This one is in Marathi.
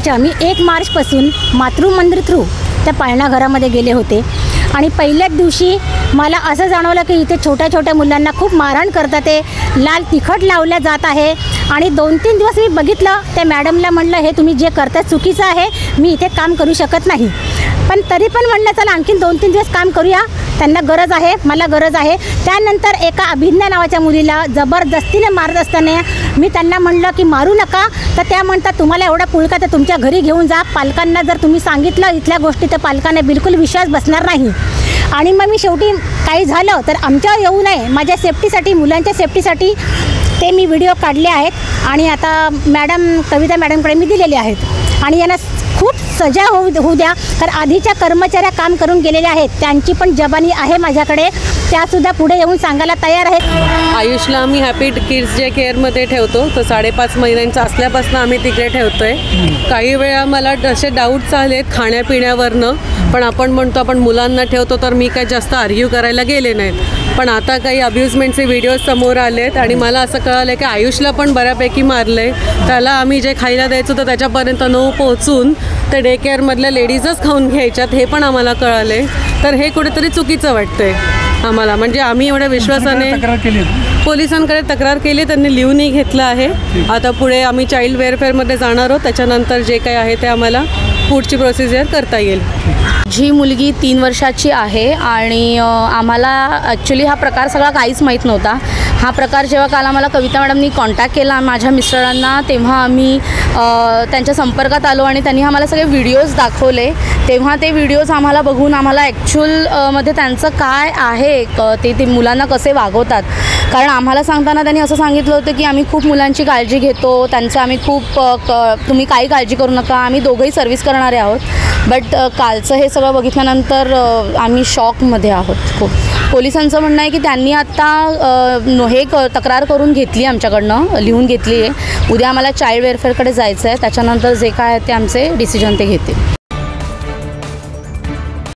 गोष्ट, मी 1 मार्चपासून मातृमंदिर थ्रू त्या पाळणा घरामध्ये गेले होते आणि पहिल्याच दिवशी मला असं जाणवलं की इथे छोट्या छोट्या मुलांना खूप मारहाण करतात, ते लाल तिखट लावल्या जात आहे. आणि 2-3 दिवस मी बघितलं, त्या मॅडमला म्हणलं हे तुम्ही जे करता चुकीचं आहे, मी इथे काम करू शकत नाही. पण तरी पण म्हणलं चला आणखीन 2-3 दिवस काम करूया, त्यांना गरज आहे, मला गरज आहे. त्यानंतर एका अभिज्ञा नावाच्या मुलीला जबरदस्तीने मारत असताना मी त्यांना म्हणलं की मारू नका, तर त्या म्हणतात तुम्हाला एवढा पुळका तर तुमच्या घरी घेऊन जा. पालकांना जर तुम्ही सांगितलं इथल्या गोष्टी तर पालकांना बिलकुल विश्वास बसणार नाही. आणि मग मी शेवटी काही झालं तर आमच्यावर येऊ नये, माझ्या सेफ्टीसाठी, मुलांच्या सेफ्टीसाठी ते मी व्हिडिओ काढले आहेत आणि आता कविता मॅडमकडे मी दिलेले आहेत. आणि यांना खूप सजा होऊ द्या, तर आधीच्या कर्मचाऱ्या काम करून गेलेल्या आहेत, त्यांची पण जबानी आहे माझ्याकडे, त्यासुद्धा पुढे येऊन सांगायला तयार आहेत. आयुषला आम्ही हॅपी किड्स डे केअरमध्ये ठेवतो, तर 5.5 महिन्यांचा असल्यापासून आम्ही तिकडे ठेवतो आहे. काही वेळा मला असे डाऊट्स आलेत खाण्यापिण्यावरनं, पण आपण म्हणतो आपण मुलांना ठेवतो, तर मी काही जास्त आर्ग्यू करायला गेले नाहीत. पण आता काही अब्युजमेंटचे व्हिडिओज समोर आलेत आणि मला असं कळलं की आयुषला पण बऱ्यापैकी मारलं आहे. त्याला आम्ही जे खायला द्यायचो तर त्याच्यापर्यंत न पोहोचून ते डे केअरमधल्या लेडीजच खाऊन घ्यायच्यात, हे पण आम्हाला कळलं आहे. तर हे कुठेतरी चुकीचं वाटतं आहे आम्हाला. म्हणजे आम्ही एवढ्या विश्वासाने पोलिसांकडे तक्रार केली, त्यांनी लिहूनही घेतलं आहे. आता पुढे आम्ही चाइल्ड वेलफेअरमध्ये जाणार आहोत, त्याच्यानंतर जे काही आहे ते आम्हाला पुढची प्रोसिजर करता येईल. जी मुलगी 3 वर्षाची आहे आणि आम्हाला ॲक्च्युली हा प्रकार सगळा काहीच माहीत नव्हता. हा प्रकार जेव्हा काल आम्हाला कविता मॅडमनी कॉन्टॅक्ट केला माझ्या मिस्टरांना, तेव्हा आम्ही त्यांच्या संपर्कात आलो आणि त्यांनी आम्हाला सगळे व्हिडिओज दाखवले. तेव्हा ते व्हिडिओज आम्हाला बघून आम्हाला ॲक्च्युअलमध्ये त्यांचं काय आहे, ते मुलांना कसे वागवतात. कारण आम्हाला सांगताना त्यांनी असं सांगितलं होतं की आम्ही खूप मुलांची काळजी घेतो, त्यांचं आम्ही खूप तुम्ही काही काळजी करू नका, आम्ही दोघंही सर्व्हिस करणारे आहोत. बट कालचं हे सगळं बघितल्यानंतर आम्ही शॉकमध्ये आहोत खूप. पोलिसांचं म्हणणं आहे की त्यांनी आत्ता तक्रार करून घेतली, आमच्याकडनं लिहून घेतली आहे. उद्या आम्हाला चाइल्ड वेलफेअरकडे जायचं आहे, त्याच्यानंतर जे काय आहे ते आमचे डिसिजन ते घेतील.